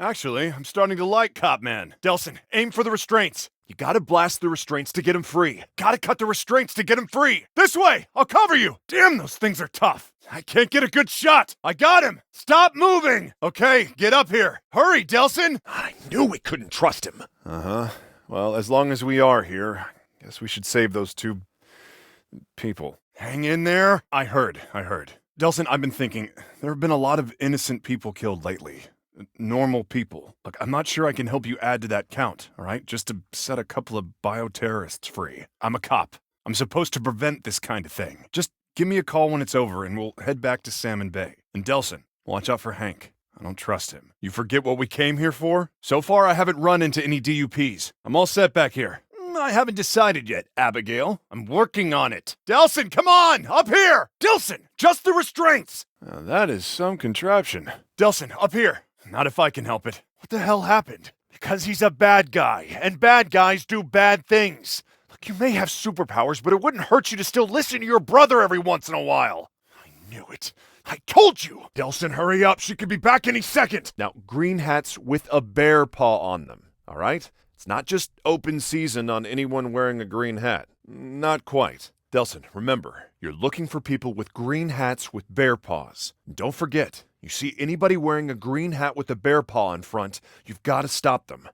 Actually, I'm starting to like Cop Man. Delsin, aim for the restraints. You gotta blast the restraints to get him free. Gotta cut the restraints to get him free. This way! I'll cover you! Damn, those things are tough. I can't get a good shot. I got him! Stop moving! Okay, get up here. Hurry, Delsin! I knew we couldn't trust him. Uh-huh. Well, as long as we are here, I guess we should save those two people. Hang in there. I heard. Delsin, I've been thinking, there have been a lot of innocent people killed lately. Normal people. Look, I'm not sure I can help you add to that count, all right? Just to set a couple of bioterrorists free. I'm a cop. I'm supposed to prevent this kind of thing. Just give me a call when it's over and we'll head back to Salmon Bay. And Delsin, watch out for Hank. I don't trust him. You forget what we came here for? So far, I haven't run into any DUPs. I'm all set back here. I haven't decided yet, Abigail. I'm working on it. Delsin, come on! Up here! Delsin, just the restraints! That is some contraption. Delsin, up here. Not if I can help it. What the hell happened? Because he's a bad guy, and bad guys do bad things. Look, you may have superpowers, but it wouldn't hurt you to still listen to your brother every once in a while. I knew it. I told you! Delsin, hurry up. She could be back any second. Now, green hats with a bear paw on them, all right? It's not just open season on anyone wearing a green hat. Not quite. Delsin, remember, you're looking for people with green hats with bear paws. And don't forget, you see anybody wearing a green hat with a bear paw in front, you've got to stop them.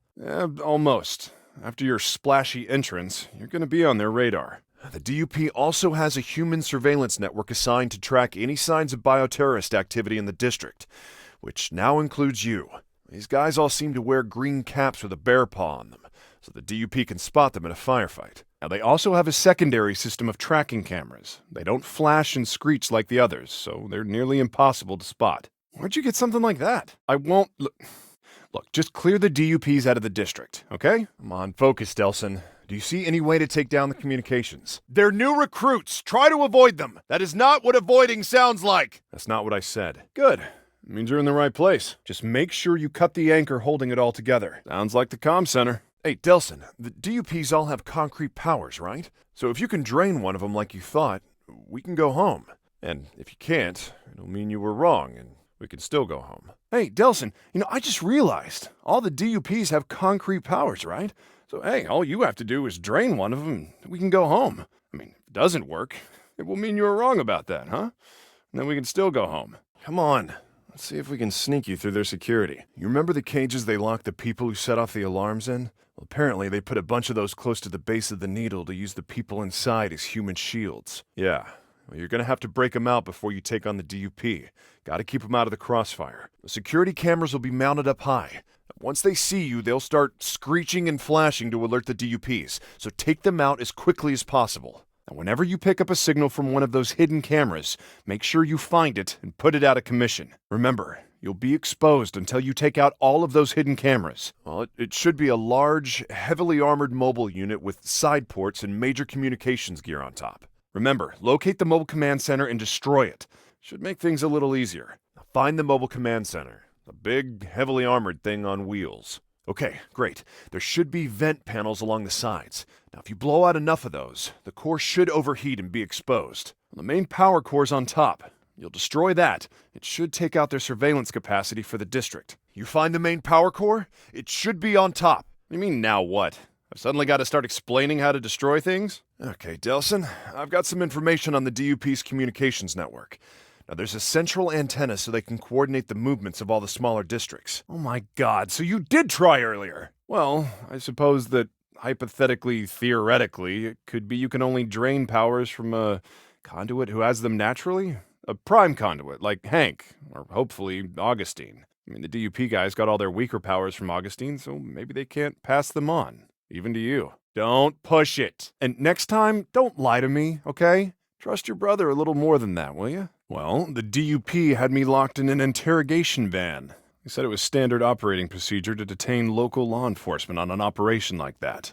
Almost. After your splashy entrance, you're going to be on their radar. The DUP also has a human surveillance network assigned to track any signs of bioterrorist activity in the district, which now includes you. These guys all seem to wear green caps with a bear paw on them, so the DUP can spot them in a firefight. Now, they also have a secondary system of tracking cameras. They don't flash and screech like the others, so they're nearly impossible to spot. Where'd you get something like that? I won't... Look, just clear the DUPs out of the district, okay? Come on, focus, Delsin. Do you see any way to take down the communications? They're new recruits. Try to avoid them. That is not what avoiding sounds like. That's not what I said. Good. It means you're in the right place. Just make sure you cut the anchor holding it all together. Sounds like the comm center. Hey, Delsin, the DUPs all have concrete powers, right? So if you can drain one of them like you thought, we can go home. And if you can't, it'll mean you were wrong, and we can still go home. Hey, Delsin, I just realized all the DUPs have concrete powers, right? So, hey, all you have to do is drain one of them, and we can go home. I mean, if it doesn't work, it will mean you were wrong about that, huh? And then we can still go home. Come on. Let's see if we can sneak you through their security. You remember the cages they locked the people who set off the alarms in? Well, apparently they put a bunch of those close to the base of the needle to use the people inside as human shields. Yeah, well, you're gonna have to break them out before you take on the DUP. Gotta keep them out of the crossfire. The security cameras will be mounted up high. Once they see you, they'll start screeching and flashing to alert the DUPs, so take them out as quickly as possible. And whenever you pick up a signal from one of those hidden cameras, make sure you find it and put it out of commission. Remember, you'll be exposed until you take out all of those hidden cameras. Well, it should be a large, heavily armored mobile unit with side ports and major communications gear on top. Remember, locate the mobile command center and destroy it. Should make things a little easier. Now find the mobile command center. A big, heavily armored thing on wheels. Okay, great. There should be vent panels along the sides. Now, if you blow out enough of those, the core should overheat and be exposed. The main power core's on top. You'll destroy that. It should take out their surveillance capacity for the district. You find the main power core? It should be on top. You mean now what? I've suddenly got to start explaining how to destroy things? Okay, Delsin, I've got some information on the DUP's communications network. Now, there's a central antenna so they can coordinate the movements of all the smaller districts. Oh my god, so you did try earlier! Well, I suppose that hypothetically, theoretically, it could be you can only drain powers from a conduit who has them naturally? A prime conduit, like Hank, or hopefully Augustine. I mean, the DUP guys got all their weaker powers from Augustine, so maybe they can't pass them on. Even to you. Don't push it! And next time, don't lie to me, okay? Trust your brother a little more than that, will you? Well, the DUP had me locked in an interrogation van. They said it was standard operating procedure to detain local law enforcement on an operation like that.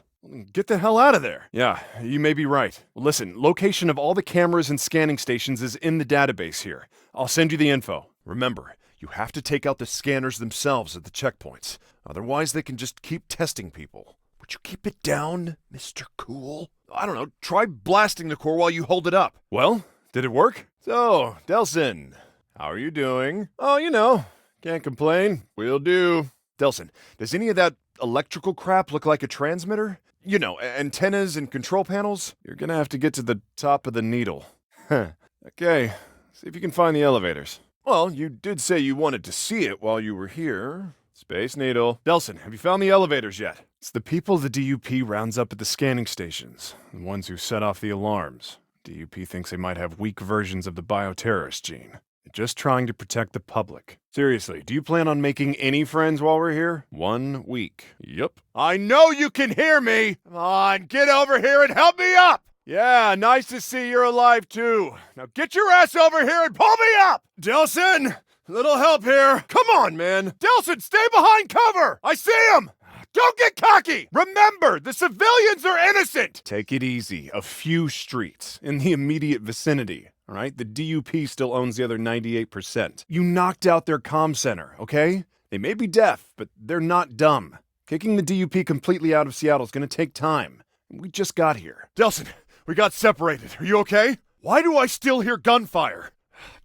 Get the hell out of there! Yeah, you may be right. Well, listen, location of all the cameras and scanning stations is in the database here. I'll send you the info. Remember, you have to take out the scanners themselves at the checkpoints. Otherwise, they can just keep testing people. Would you keep it down, Mr. Cool? I don't know, try blasting the core while you hold it up. Well, did it work? So, Delsin, how are you doing? Oh, can't complain. Will do. Delson, does any of that electrical crap look like a transmitter? You know, antennas and control panels? You're gonna have to get to the top of the needle. Okay, see if you can find the elevators. Well, you did say you wanted to see it while you were here. Space Needle. Delson, have you found the elevators yet? It's the people the DUP rounds up at the scanning stations, the ones who set off the alarms. DUP thinks they might have weak versions of the bioterrorist gene. They're just trying to protect the public. Seriously, do you plan on making any friends while we're here? 1 week. Yep. I know you can hear me! Come on, get over here and help me up! Yeah, nice to see you're alive too. Now get your ass over here and pull me up! Delson! Little help here. Come on, man. Delson, stay behind cover! I see him! Don't get cocky! Remember, the civilians are innocent! Take it easy. A few streets in the immediate vicinity, all right? The DUP still owns the other 98%. You knocked out their comm center, okay? They may be deaf, but they're not dumb. Kicking the DUP completely out of Seattle is gonna take time. We just got here. Delson, we got separated. Are you okay? Why do I still hear gunfire?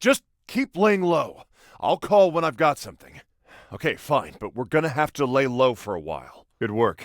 Just keep laying low. I'll call when I've got something. Okay, fine, but we're gonna have to lay low for a while. Good work.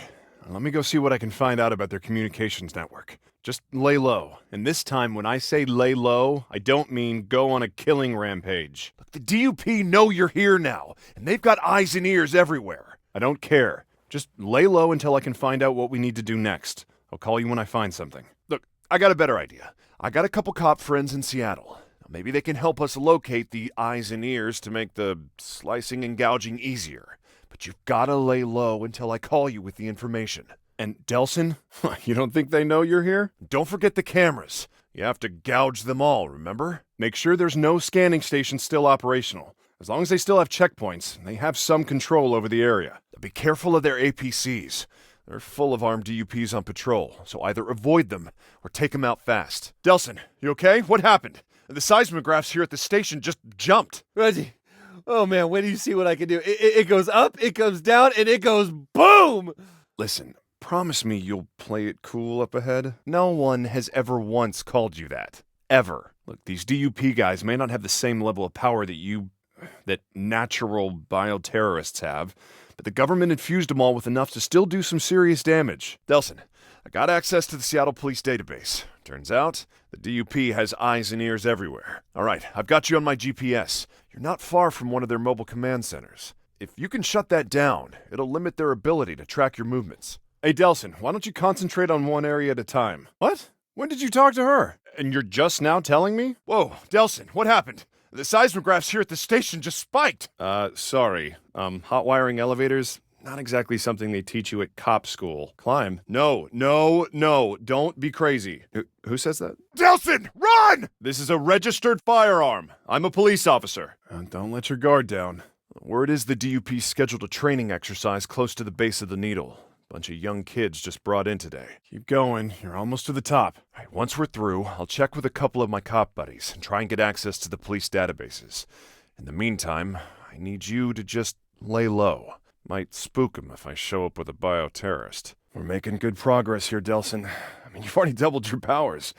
Let me go see what I can find out about their communications network. Just lay low. And this time, when I say lay low, I don't mean go on a killing rampage. Look, the DUP know you're here now, and they've got eyes and ears everywhere. I don't care. Just lay low until I can find out what we need to do next. I'll call you when I find something. Look, I got a better idea. I got a couple cop friends in Seattle. Maybe they can help us locate the eyes and ears to make the slicing and gouging easier. But you've gotta lay low until I call you with the information. And Delson, you don't think they know you're here? Don't forget the cameras. You have to gouge them all, remember? Make sure there's no scanning station still operational. As long as they still have checkpoints, they have some control over the area. Be careful of their APCs. They're full of armed DUPs on patrol, so either avoid them or take them out fast. Delson, you okay? What happened? The seismographs here at the station just jumped. Reggie, oh man, wait till you see what I can do. It goes up, it comes down, and it goes boom! Listen, promise me you'll play it cool up ahead. No one has ever once called you that. Ever. Look, these DUP guys may not have the same level of power that natural bioterrorists have, but the government infused them all with enough to still do some serious damage. Delson, I got access to the Seattle Police database. Turns out, the DUP has eyes and ears everywhere. All right, I've got you on my GPS. You're not far from one of their mobile command centers. If you can shut that down, it'll limit their ability to track your movements. Hey, Delson, why don't you concentrate on one area at a time? What? When did you talk to her? And you're just now telling me? Whoa, Delson, what happened? The seismographs here at the station just spiked. Sorry. Hot wiring elevators? Not exactly something they teach you at cop school. Climb. No, don't be crazy. Who says that? Delson, run! This is a registered firearm. I'm a police officer. Don't let your guard down. Word is the DUP scheduled a training exercise close to the base of the needle. Bunch of young kids just brought in today. Keep going, you're almost to the top. All right, once we're through, I'll check with a couple of my cop buddies and try and get access to the police databases. In the meantime, I need you to just lay low. Might spook them if I show up with a bioterrorist. We're making good progress here, Delson. I mean, you've already doubled your powers.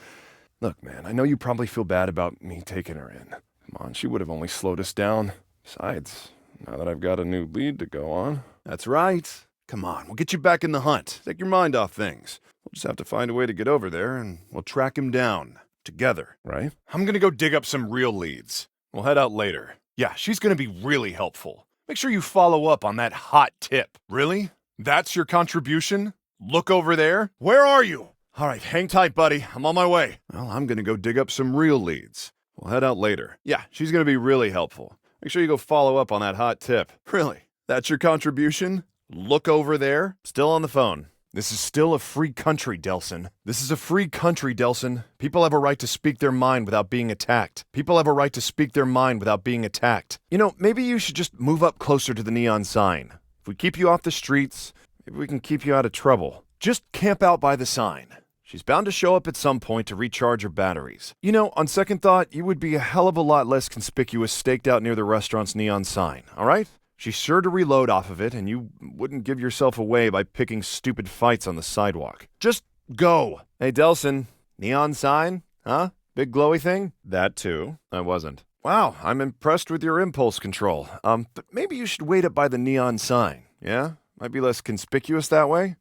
Look, man, I know you probably feel bad about me taking her in. Come on, she would have only slowed us down. Besides, now that I've got a new lead to go on. That's right. Come on, we'll get you back in the hunt. Take your mind off things. We'll just have to find a way to get over there, and we'll track him down. Together, right? I'm gonna go dig up some real leads. We'll head out later. Yeah, she's gonna be really helpful. Make sure you follow up on that hot tip. Really? That's your contribution? Look over there? Where are you? All right, hang tight, buddy. I'm on my way. Well, I'm gonna go dig up some real leads. We'll head out later. Yeah, she's gonna be really helpful. Make sure you go follow up on that hot tip. Really? That's your contribution? Look over there? Still on the phone. This is still a free country, Delson. This is a free country, Delson. People have a right to speak their mind without being attacked. People have a right to speak their mind without being attacked. You know, maybe you should just move up closer to the neon sign. If we keep you off the streets, maybe we can keep you out of trouble. Just camp out by the sign. She's bound to show up at some point to recharge her batteries. You know, on second thought, you would be a hell of a lot less conspicuous staked out near the restaurant's neon sign, all right? She's sure to reload off of it, and you wouldn't give yourself away by picking stupid fights on the sidewalk. Just go. Hey, Delson, neon sign? Huh? Big glowy thing? That too. I wasn't. Wow, I'm impressed with your impulse control. But maybe you should wait up by the neon sign. Yeah? Might be less conspicuous that way.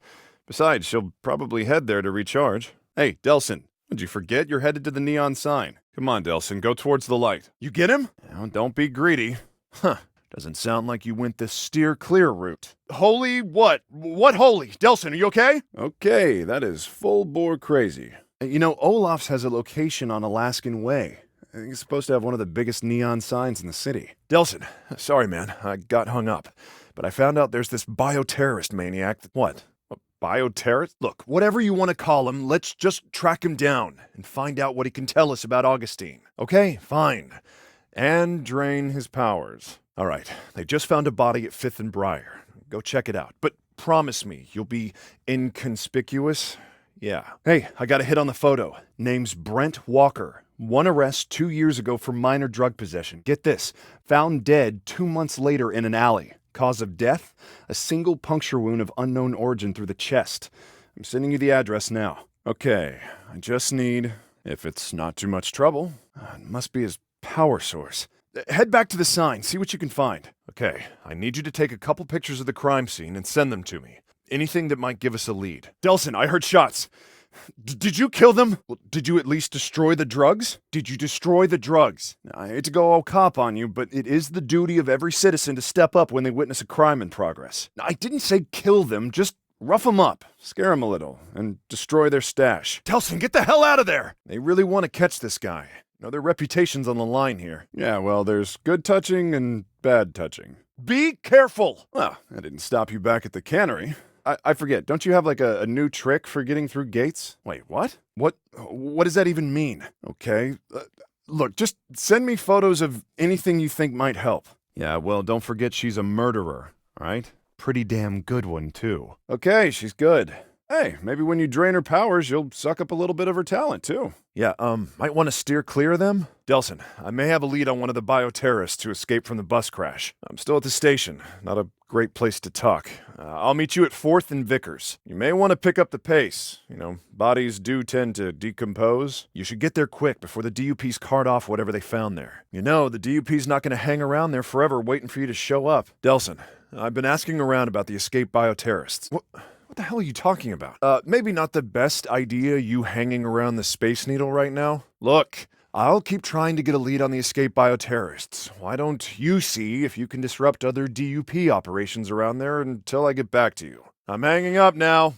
Besides, she'll probably head there to recharge. Hey, Delson, did you forget you're headed to the neon sign? Come on, Delson, go towards the light. You get him? Now, don't be greedy. Huh. Doesn't sound like you went the steer clear route. Holy what? What holy? Delson, are you okay? Okay, that is full bore crazy. You know, Olaf's has a location on Alaskan Way. I think it's supposed to have one of the biggest neon signs in the city. Delson, sorry man, I got hung up. But I found out there's this bioterrorist maniac. What? A bioterrorist? Look, whatever you want to call him, let's just track him down and find out what he can tell us about Augustine. Okay, fine. And drain his powers. All right, they just found a body at 5th and Briar. Go check it out. But promise me you'll be inconspicuous. Yeah. Hey, I got a hit on the photo. Name's Brent Walker. 1 arrest 2 years ago for minor drug possession. Get this. Found dead 2 months later in an alley. Cause of death? A single puncture wound of unknown origin through the chest. I'm sending you the address now. Okay, I just need, if it's not too much trouble, it must be his power source. Head back to the sign, see what you can find. Okay, I need you to take a couple pictures of the crime scene and send them to me. Anything that might give us a lead. Delson, I heard shots. Did you kill them? Did you at least destroy the drugs? Did you destroy the drugs? I hate to go all cop on you, but it is the duty of every citizen to step up when they witness a crime in progress. I didn't say kill them, just rough them up, scare them a little, and destroy their stash. Delson, get the hell out of there! They really want to catch this guy. No, their reputation's on the line here. Yeah, well, there's good touching and bad touching. Be careful! Well, that didn't stop you back at the cannery. I forget, don't you have like a new trick for getting through gates? Wait, what? What does that even mean? Okay, look, just send me photos of anything you think might help. Yeah, well, don't forget she's a murderer, right? Pretty damn good one, too. Okay, she's good. Hey, maybe when you drain her powers, you'll suck up a little bit of her talent, too. Yeah, might want to steer clear of them? Delson, I may have a lead on one of the bioterrorists who escaped from the bus crash. I'm still at the station. Not a great place to talk. I'll meet you at 4th and Vickers. You may want to pick up the pace. You know, bodies do tend to decompose. You should get there quick before the DUPs cart off whatever they found there. You know, the DUP's not going to hang around there forever waiting for you to show up. Delson, I've been asking around about the escaped bioterrorists. What the hell are you talking about? Maybe not the best idea, you hanging around the Space Needle right now? Look, I'll keep trying to get a lead on the escaped bioterrorists. Why don't you see if you can disrupt other DUP operations around there until I get back to you? I'm hanging up now.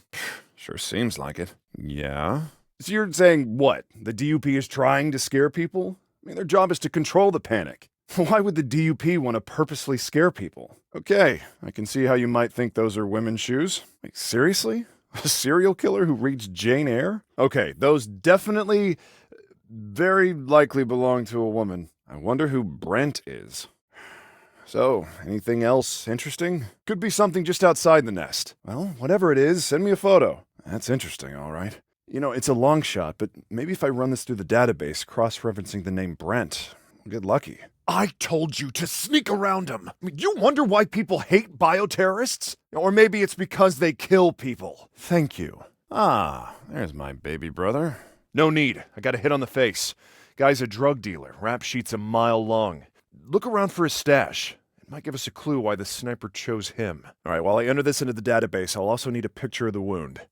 Sure seems like it. Yeah? So you're saying what? The DUP is trying to scare people? I mean, their job is to control the panic. Why would the DUP want to purposely scare people? Okay, I can see how you might think those are women's shoes. Like, seriously? A serial killer who reads Jane Eyre? Okay, those definitely, very likely belong to a woman. I wonder who Brent is. So, anything else interesting? Could be something just outside the nest. Well, whatever it is, send me a photo. That's interesting, all right. You know, it's a long shot, but maybe if I run this through the database, cross-referencing the name Brent, I'll get lucky. I told you to sneak around them. I mean, you wonder why people hate bioterrorists? Or maybe it's because they kill people. Thank you. Ah, there's my baby brother. No need. I got a hit on the face. Guy's a drug dealer. Rap sheet's a mile long. Look around for his stash. It might give us a clue why the sniper chose him. All right, while I enter this into the database, I'll also need a picture of the wound.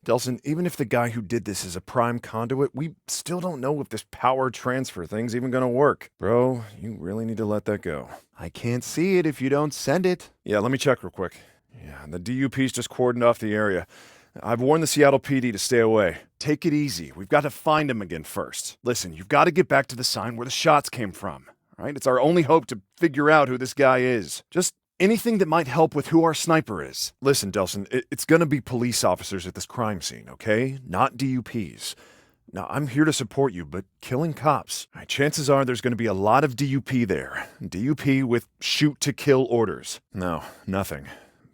Delson, even if the guy who did this is a prime conduit, we still don't know if this power transfer thing's even gonna work. Bro, you really need to let that go. I can't see it if you don't send it. Yeah, let me check real quick. Yeah, the DUP's just cordoned off the area. I've warned the Seattle PD to stay away. Take it easy. We've got to find him again first. Listen, you've got to get back to the sign where the shots came from. All right? It's our only hope to figure out who this guy is. Just anything that might help with who our sniper is. Listen, Delson, it's gonna be police officers at this crime scene, okay? Not DUPs. Now, I'm here to support you, but killing cops, all right, chances are there's gonna be a lot of DUP there. DUP with shoot-to-kill orders. No, nothing.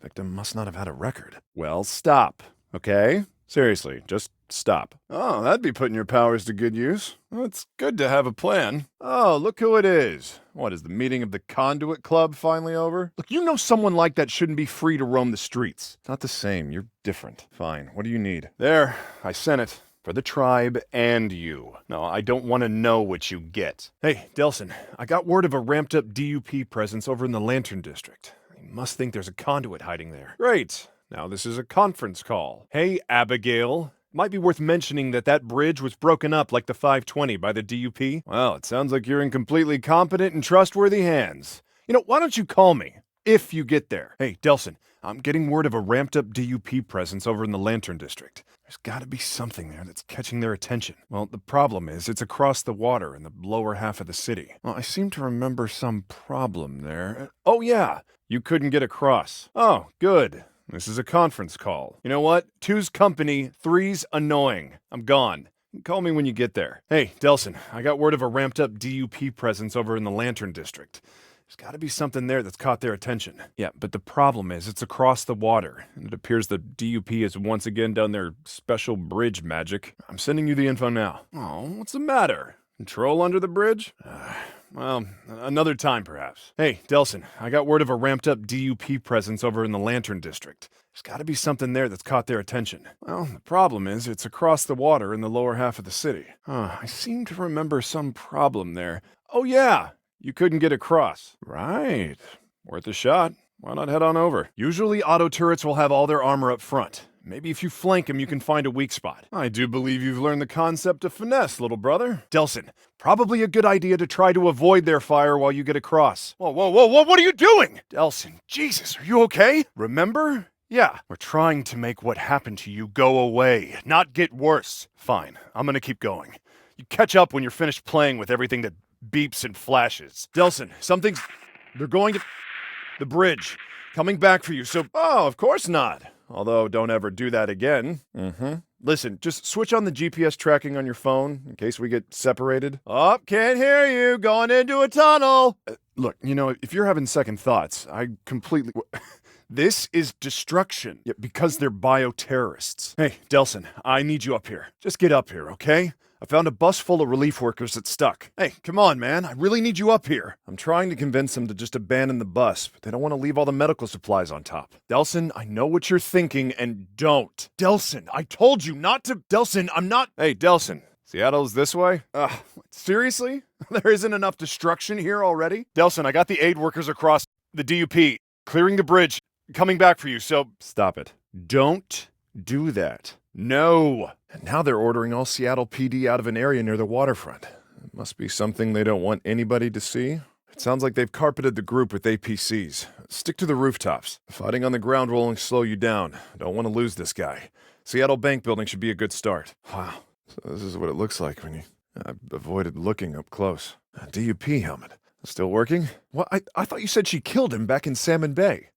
Victim must not have had a record. Well, stop, okay? Seriously, just stop. Oh, that'd be putting your powers to good use. Well, it's good to have a plan. Oh, look who it is. What, is the meeting of the Conduit Club finally over? Look, you know someone like that shouldn't be free to roam the streets. It's not the same. You're different. Fine. What do you need? There. I sent it. For the tribe and you. No, I don't want to know what you get. Hey, Delson, I got word of a ramped-up DUP presence over in the Lantern District. must think there's a conduit hiding there. Great. Now this is a conference call. Hey, Abigail. Might be worth mentioning that that bridge was broken up like the 520 by the DUP. Well, it sounds like you're in completely competent and trustworthy hands. You know, why don't you call me if you get there? Hey, Delson, I'm getting word of a ramped-up DUP presence over in the Lantern District. There's gotta be something there that's catching their attention. Well, the problem is it's across the water in the lower half of the city. Well, I seem to remember some problem there. Oh, yeah, you couldn't get across. Oh, good. This is a conference call. You know what? 2's company, 3's annoying. I'm gone. Call me when you get there. Hey, Delson, I got word of a ramped-up DUP presence over in the Lantern District. There's got to be something there that's caught their attention. Yeah, but the problem is it's across the water, and it appears the DUP has once again done their special bridge magic. I'm sending you the info now. Oh, what's the matter? Control under the bridge? Well, another time perhaps. Hey, Delson, I got word of a ramped-up DUP presence over in the Lantern District. There's got to be something there that's caught their attention. Well, the problem is it's across the water in the lower half of the city. I seem to remember some problem there. Oh, yeah. You couldn't get across. Right. Worth a shot. Why not head on over? Usually auto turrets will have all their armor up front. Maybe if you flank them, you can find a weak spot. I do believe you've learned the concept of finesse, little brother. Delson, probably a good idea to try to avoid their fire while you get across. Whoa, what are you doing? Delson, Jesus, are you okay? Remember? Yeah, we're trying to make what happened to you go away, not get worse. Fine, I'm gonna keep going. You catch up when you're finished playing with everything that beeps and flashes. Delson, they're going to the bridge, coming back for you, so... Oh, of course not. Although, don't ever do that again. Listen, just switch on the GPS tracking on your phone, in case we get separated. Oh, can't hear you, going into a tunnel. Look, you know, if you're having second thoughts, I completely... This is destruction, yet because they're bioterrorists. Hey, Delson, I need you up here. Just get up here, okay? I found a bus full of relief workers that's stuck. Hey, come on, man. I really need you up here. I'm trying to convince them to just abandon the bus, but they don't want to leave all the medical supplies on top. Delson, I know what you're thinking, and don't. Delson, I told you not to... Delson, I'm not... Hey, Delson. Seattle's this way? Seriously? There isn't enough destruction here already? Delson, I got the aid workers across the DUP, clearing the bridge, coming back for you, so... Stop it. Don't do that. No. And now they're ordering all Seattle PD out of an area near the waterfront. It must be something they don't want anybody to see. It sounds like they've carpeted the group with APCs. Stick to the rooftops. Fighting on the ground will only slow you down. Don't want to lose this guy. Seattle Bank Building should be a good start. Wow. So this is what it looks like when you... I avoided looking up close. A DUP helmet. Still working? What? I thought you said she killed him back in Salmon Bay.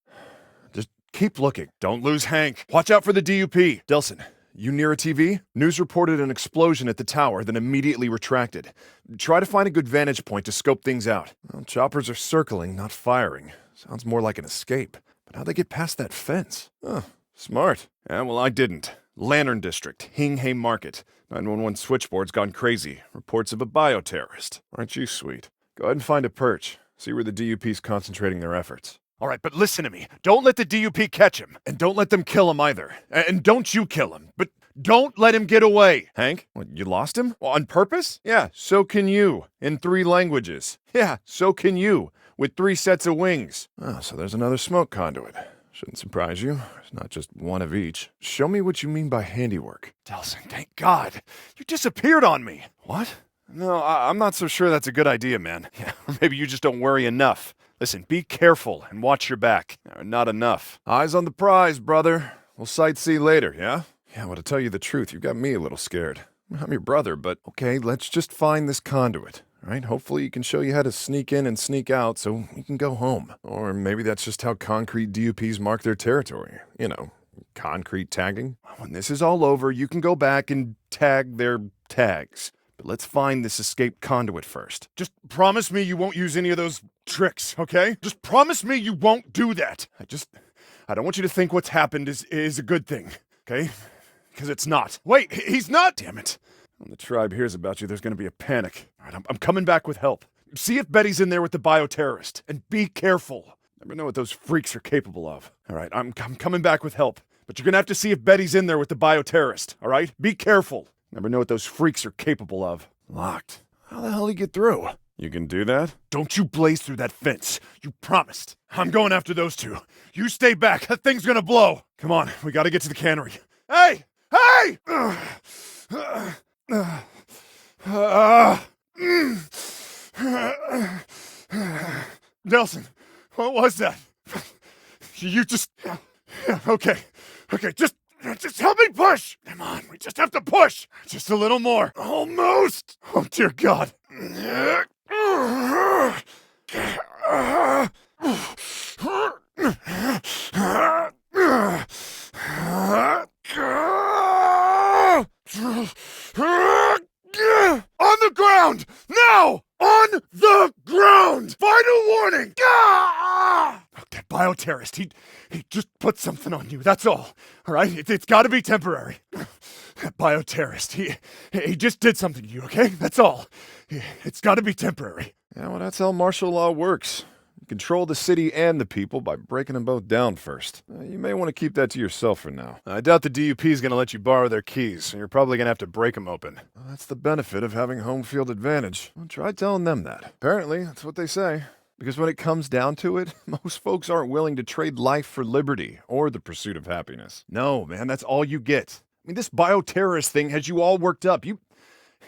Just keep looking. Don't lose Hank. Watch out for the DUP. Delson, you near a TV? News reported an explosion at the tower, then immediately retracted. Try to find a good vantage point to scope things out. Well, choppers are circling, not firing. Sounds more like an escape. But how'd they get past that fence? Smart. Yeah, well, I didn't. Lantern District, Hingham Market. 911 switchboard's gone crazy. Reports of a bioterrorist. Aren't you sweet? Go ahead and find a perch. See where the DUP's concentrating their efforts. All right, but listen to me. Don't let the DUP catch him. And don't let them kill him either. And don't you kill him. But don't let him get away. Hank, what, you lost him? Well, on purpose? Yeah, so can you. In 3 languages. Yeah, so can you. With 3 sets of wings. Oh, so there's another smoke conduit. Shouldn't surprise you. It's not just one of each. Show me what you mean by handiwork. Delson, thank God. You disappeared on me. What? No, I'm not so sure that's a good idea, man. Yeah, or maybe you just don't worry enough. Listen, be careful and watch your back. Not enough. Eyes on the prize, brother. We'll sightsee later, yeah? Yeah, well, to tell you the truth, you got me a little scared. I'm your brother, but okay, let's just find this conduit, right? Hopefully you can show you how to sneak in and sneak out so you can go home. Or maybe that's just how concrete DUPs mark their territory. You know, concrete tagging. When this is all over, you can go back and tag their tags. But let's find this escape conduit first. Just promise me you won't use any of those tricks, okay? Just promise me you won't do that. I don't want you to think what's happened is a good thing, okay? Because it's not. Wait, he's not! Damn it. When the tribe hears about you, there's gonna be a panic. All right, I'm coming back with help. See if Betty's in there with the bioterrorist. And be careful. Never know what those freaks are capable of. All right, I'm coming back with help. But you're gonna have to see if Betty's in there with the bioterrorist, all right? Be careful. Never know what those freaks are capable of. Locked. How the hell did he get through? You can do that? Don't you blaze through that fence. You promised. I'm going after those two. You stay back. That thing's gonna blow. Come on, we gotta get to the cannery. Hey! Hey! Nelson, what was that? You just... Okay, just help me push! Come on, we just have to push! Just a little more. Almost! Oh, dear God. On the ground! Now! On the ground! Final warning! Okay, bioterrorist, he just put something on you, that's all. Alright? It's gotta be temporary. Bioterrorist, he just did something to you, okay? That's all. It's gotta be temporary. Yeah, well, that's how martial law works. You control the city and the people by breaking them both down first. You may want to keep that to yourself for now. I doubt the DUP is gonna let you borrow their keys, and you're probably gonna have to break them open. Well, that's the benefit of having home field advantage. Well, try telling them that. Apparently, that's what they say. Because when it comes down to it, most folks aren't willing to trade life for liberty or the pursuit of happiness. No, man, that's all you get. I mean, this bioterrorist thing has you all worked up. You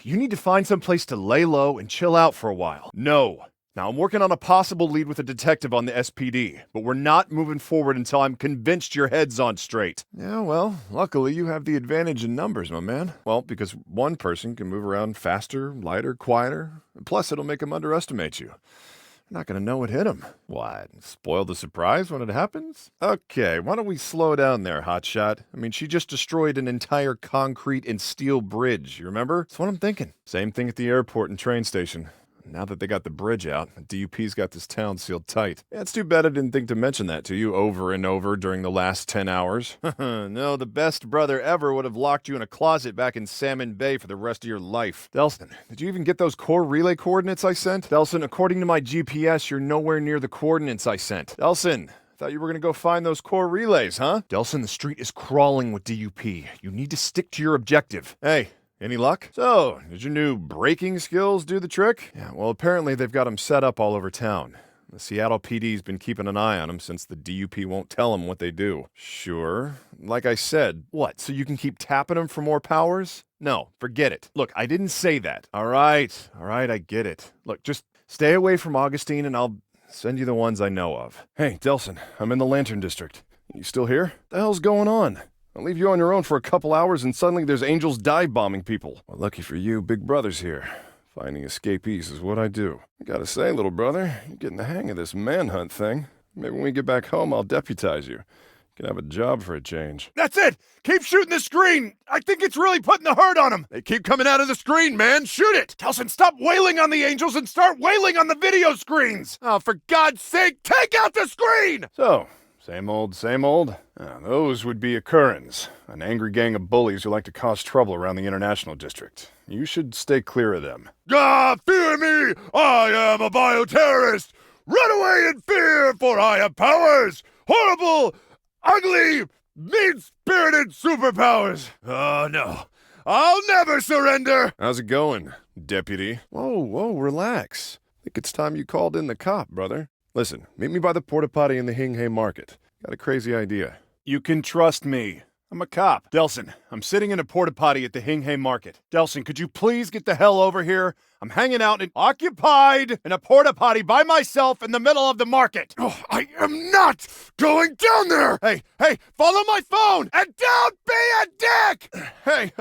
need to find some place to lay low and chill out for a while. No. Now, I'm working on a possible lead with a detective on the SPD, but we're not moving forward until I'm convinced your head's on straight. Yeah, well, luckily you have the advantage in numbers, my man. Well, because one person can move around faster, lighter, quieter, plus it'll make them underestimate you. You're not gonna know it hit him. What? Spoil the surprise when it happens? Okay, why don't we slow down there, hotshot? I mean, she just destroyed an entire concrete and steel bridge, you remember? That's what I'm thinking. Same thing at the airport and train station. Now that they got the bridge out, the DUP's got this town sealed tight. Yeah, it's too bad I didn't think to mention that to you over and over during the last 10 hours. No, the best brother ever would have locked you in a closet back in Salmon Bay for the rest of your life. Delson, did you even get those core relay coordinates I sent? Delson, according to my GPS, you're nowhere near the coordinates I sent. Delson, thought you were gonna go find those core relays, huh? Delson, the street is crawling with DUP. You need to stick to your objective. Hey. Any luck? So, did your new braking skills do the trick? Yeah, well, apparently they've got them set up all over town. The Seattle PD's been keeping an eye on them since the DUP won't tell them what they do. Sure. Like I said, what, so you can keep tapping them for more powers? No, forget it. Look, I didn't say that. All right, I get it. Look, just stay away from Augustine and I'll send you the ones I know of. Hey, Delson, I'm in the Lantern District. You still here? What the hell's going on? I'll leave you on your own for a couple hours and suddenly there's angels dive bombing people. Well, lucky for you, Big Brother's here. Finding escapees is what I do. I gotta say, little brother, you're getting the hang of this manhunt thing. Maybe when we get back home, I'll deputize you. You can have a job for a change. That's it! Keep shooting the screen! I think it's really putting the hurt on them! They keep coming out of the screen, man! Shoot it! Kelson, stop wailing on the angels and start wailing on the video screens! Oh, for God's sake, take out the screen! So, same old, same old. Those would be a Currens, an angry gang of bullies who like to cause trouble around the International District. You should stay clear of them. Fear me! I am a bioterrorist! Run away in fear, for I have powers! Horrible, ugly, mean-spirited superpowers! Oh, no. I'll never surrender! How's it going, deputy? Whoa, relax. I think it's time you called in the cop, brother. Listen, meet me by the porta potty in the Hing Market. Got a crazy idea. You can trust me. I'm a cop. Delson, I'm sitting in a porta potty at the Hing Market. Delson, could you please get the hell over here? I'm hanging out occupied in a porta potty by myself in the middle of the market. Oh, I am not going down there. Hey, follow my phone and don't be a dick. Hey,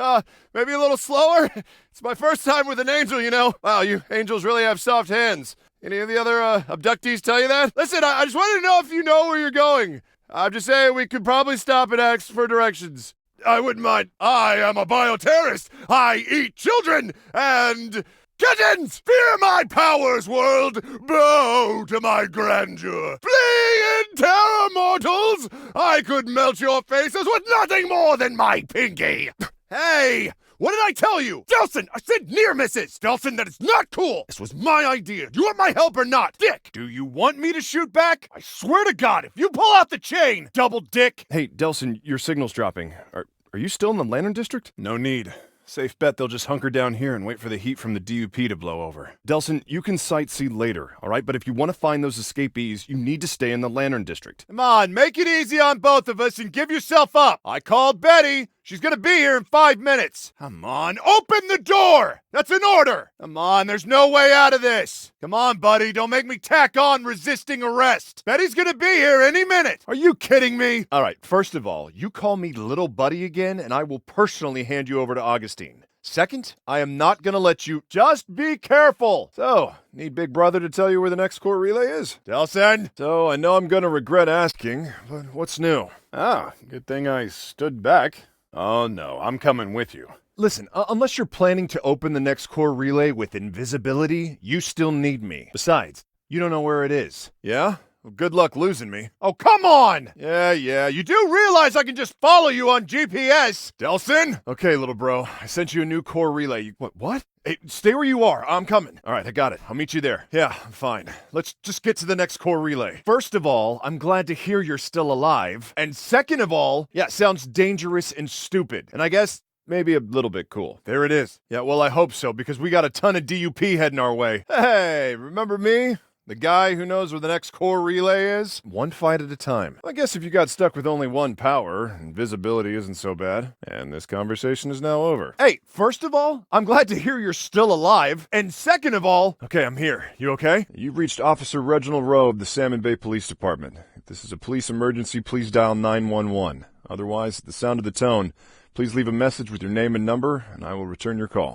maybe a little slower? It's my first time with an angel, you know. Wow, you angels really have soft hands. Any of the other abductees tell you that? Listen, I just wanted to know if you know where you're going. I'm just saying we could probably stop and ask for directions. I wouldn't mind. I am a bioterrorist. I eat children and kittens. Fear my powers, world. Bow to my grandeur. Flee in terror, mortals. I could melt your faces with nothing more than my pinky. Hey! What did I tell you? Delson, I said near misses! Delson, that is not cool! This was my idea. Do you want my help or not? Dick, do you want me to shoot back? I swear to God, if you pull out the chain, double dick! Hey, Delson, your signal's dropping. Are you still in the Lantern District? No need. Safe bet they'll just hunker down here and wait for the heat from the DUP to blow over. Delson, you can sightsee later, all right? But if you want to find those escapees, you need to stay in the Lantern District. Come on, make it easy on both of us and give yourself up. I called Betty. She's gonna be here in 5 minutes. Come on, open the door! That's an order! Come on, there's no way out of this. Come on, buddy, don't make me tack on resisting arrest. Betty's gonna be here any minute. Are you kidding me? All right, first of all, you call me little buddy again, and I will personally hand you over to Augustine. Second, I am not gonna let you. Just be careful. So, need Big Brother to tell you where the next core relay is? Delson? So, I know I'm gonna regret asking, but what's new? Ah, good thing I stood back. Oh no, I'm coming with you. Listen, unless you're planning to open the next core relay with invisibility, you still need me. Besides, you don't know where it is. Yeah? Well, good luck losing me. Oh, come on! Yeah, you do realize I can just follow you on GPS. Delson? Okay, little bro, I sent you a new core relay. What? Hey, stay where you are. I'm coming. All right, I got it. I'll meet you there. Yeah, I'm fine. Let's just get to the next core relay. First of all, I'm glad to hear you're still alive. And second of all, yeah, sounds dangerous and stupid. And I guess maybe a little bit cool. There it is. Yeah, well, I hope so, because we got a ton of DUP heading our way. Hey, remember me? The guy who knows where the next core relay is? One fight at a time. I guess if you got stuck with only one power, invisibility isn't so bad. And this conversation is now over. Hey, first of all, I'm glad to hear you're still alive. And second of all, okay, I'm here. You okay? You've reached Officer Reginald Rowe of the Salmon Bay Police Department. If this is a police emergency, please dial 911. Otherwise, at the sound of the tone, please leave a message with your name and number, and I will return your call.